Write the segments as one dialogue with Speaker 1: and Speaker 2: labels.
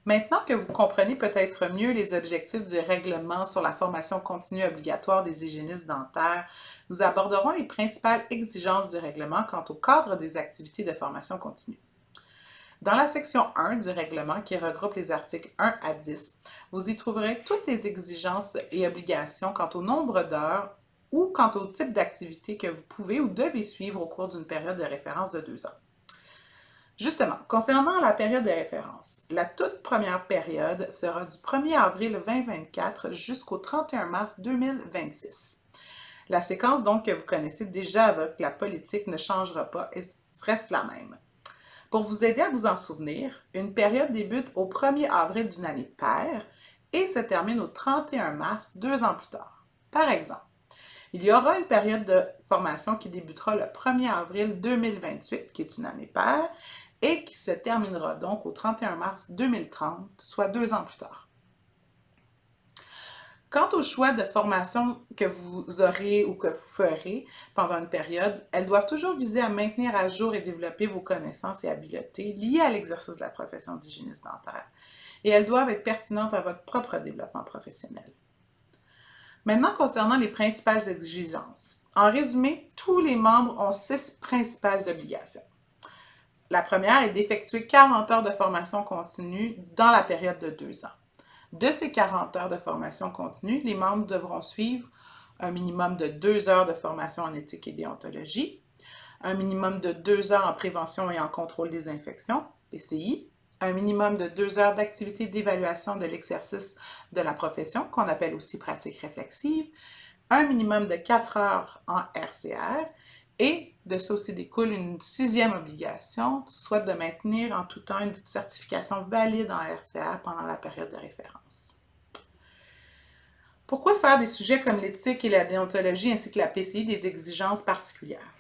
Speaker 1: Maintenant que vous comprenez peut-être mieux les objectifs du règlement sur la formation continue obligatoire des hygiénistes dentaires, nous aborderons les principales exigences du règlement quant au cadre des activités de formation continue. Dans la section 1 du règlement qui regroupe les articles 1 à 10, vous y trouverez toutes les exigences et obligations quant au nombre d'heures ou quant au type d'activité que vous pouvez ou devez suivre au cours d'une période de référence de 2 ans. Justement, concernant la période de référence, la toute première période sera du 1er avril 2024 jusqu'au 31 mars 2026. La séquence donc que vous connaissez déjà avec la politique ne changera pas et reste la même. Pour vous aider à vous en souvenir, une période débute au 1er avril d'une année paire et se termine au 31 mars 2 ans plus tard. Par exemple, il y aura une période de formation qui débutera le 1er avril 2028, qui est une année paire, et qui se terminera donc au 31 mars 2030, soit 2 ans plus tard. Quant au choix de formation que vous aurez ou que vous ferez pendant une période, elles doivent toujours viser à maintenir à jour et développer vos connaissances et habiletés liées à l'exercice de la profession d'hygiéniste dentaire. Et elles doivent être pertinentes à votre propre développement professionnel. Maintenant, concernant les principales exigences. En résumé, tous les membres ont 6 principales obligations. La première est d'effectuer 40 heures de formation continue dans la période de 2 ans. De ces 40 heures de formation continue, les membres devront suivre un minimum de 2 heures de formation en éthique et déontologie, un minimum de 2 heures en prévention et en contrôle des infections, PCI, un minimum de 2 heures d'activité d'évaluation de l'exercice de la profession, qu'on appelle aussi pratique réflexive, un minimum de 4 heures en RCR, et de ça aussi découle une 6e obligation, soit de maintenir en tout temps une certification valide en RCR pendant la période de référence. Pourquoi faire des sujets comme l'éthique et la déontologie ainsi que la PCI des exigences particulières?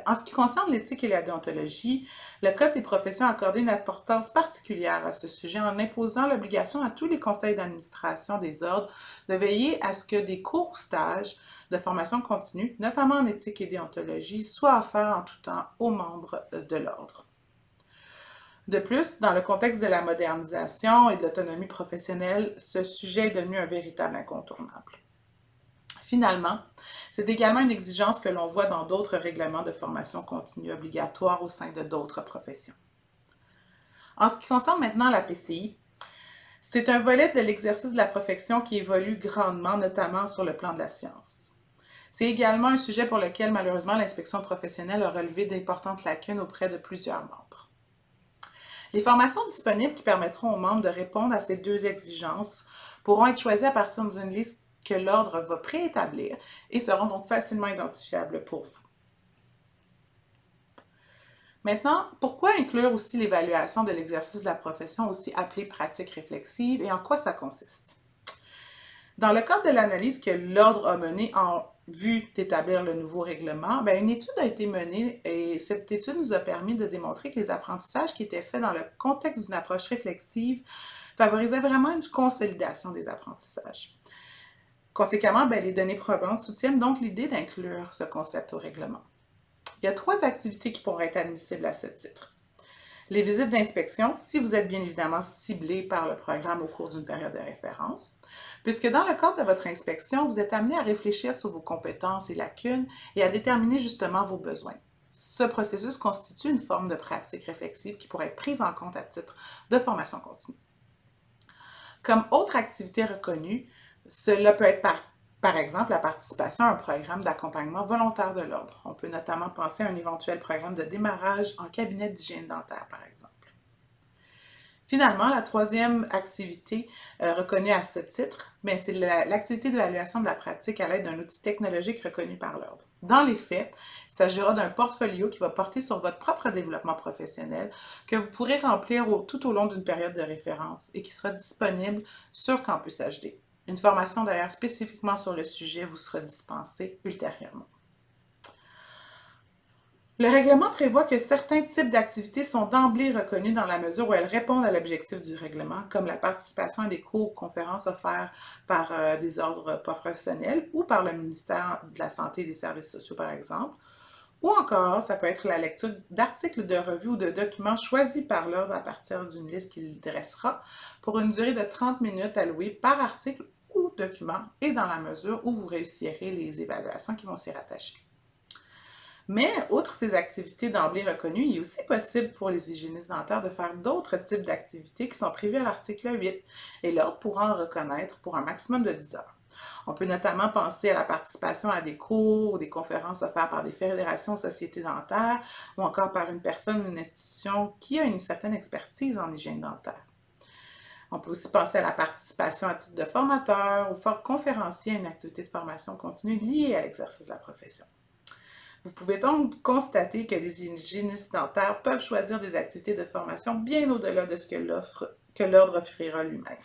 Speaker 1: En ce qui concerne l'éthique et la déontologie, le Code des professions a accordé une importance particulière à ce sujet en imposant l'obligation à tous les conseils d'administration des ordres de veiller à ce que des cours ou stages de formation continue, notamment en éthique et déontologie, soient offerts en tout temps aux membres de l'ordre. De plus, dans le contexte de la modernisation et de l'autonomie professionnelle, ce sujet est devenu un véritable incontournable. Finalement, c'est également une exigence que l'on voit dans d'autres règlements de formation continue obligatoire au sein de d'autres professions. En ce qui concerne maintenant la PCI, c'est un volet de l'exercice de la profession qui évolue grandement, notamment sur le plan de la science. C'est également un sujet pour lequel, malheureusement, l'inspection professionnelle a relevé d'importantes lacunes auprès de plusieurs membres. Les formations disponibles qui permettront aux membres de répondre à ces 2 exigences pourront être choisies à partir d'une liste que l'ordre va préétablir et seront donc facilement identifiables pour vous. Maintenant, pourquoi inclure aussi l'évaluation de l'exercice de la profession, aussi appelée pratique réflexive, et en quoi ça consiste? Dans le cadre de l'analyse que l'ordre a menée en vue d'établir le nouveau règlement, une étude a été menée et cette étude nous a permis de démontrer que les apprentissages qui étaient faits dans le contexte d'une approche réflexive favorisaient vraiment une consolidation des apprentissages. Conséquemment, les données probantes soutiennent donc l'idée d'inclure ce concept au règlement. Il y a 3 activités qui pourraient être admissibles à ce titre. Les visites d'inspection, si vous êtes bien évidemment ciblé par le programme au cours d'une période de référence, puisque dans le cadre de votre inspection, vous êtes amené à réfléchir sur vos compétences et lacunes et à déterminer justement vos besoins. Ce processus constitue une forme de pratique réflexive qui pourrait être prise en compte à titre de formation continue. Comme autre activité reconnue, cela peut être par exemple la participation à un programme d'accompagnement volontaire de l'ordre. On peut notamment penser à un éventuel programme de démarrage en cabinet d'hygiène dentaire, par exemple. Finalement, la 3e activité reconnue à ce titre, c'est l'activité d'évaluation de la pratique à l'aide d'un outil technologique reconnu par l'ordre. Dans les faits, il s'agira d'un portfolio qui va porter sur votre propre développement professionnel que vous pourrez remplir tout au long d'une période de référence et qui sera disponible sur Campus HD. Une formation d'ailleurs spécifiquement sur le sujet vous sera dispensée ultérieurement. Le règlement prévoit que certains types d'activités sont d'emblée reconnus dans la mesure où elles répondent à l'objectif du règlement, comme la participation à des cours ou conférences offerts par des ordres professionnels ou par le ministère de la Santé et des Services sociaux, par exemple, Ou encore, ça peut être la lecture d'articles de revues ou de documents choisis par l'ordre à partir d'une liste qu'il dressera pour une durée de 30 minutes allouée par article ou document et dans la mesure où vous réussirez les évaluations qui vont s'y rattacher. Mais, outre ces activités d'emblée reconnues, il est aussi possible pour les hygiénistes dentaires de faire d'autres types d'activités qui sont prévues à l'article 8 et l'ordre pourra en reconnaître pour un maximum de 10 heures. On peut notamment penser à la participation à des cours ou des conférences offertes par des fédérations ou sociétés dentaires ou encore par une personne ou une institution qui a une certaine expertise en hygiène dentaire. On peut aussi penser à la participation à titre de formateur ou conférencier à une activité de formation continue liée à l'exercice de la profession. Vous pouvez donc constater que les hygiénistes dentaires peuvent choisir des activités de formation bien au-delà de ce que l'ordre offrira lui-même.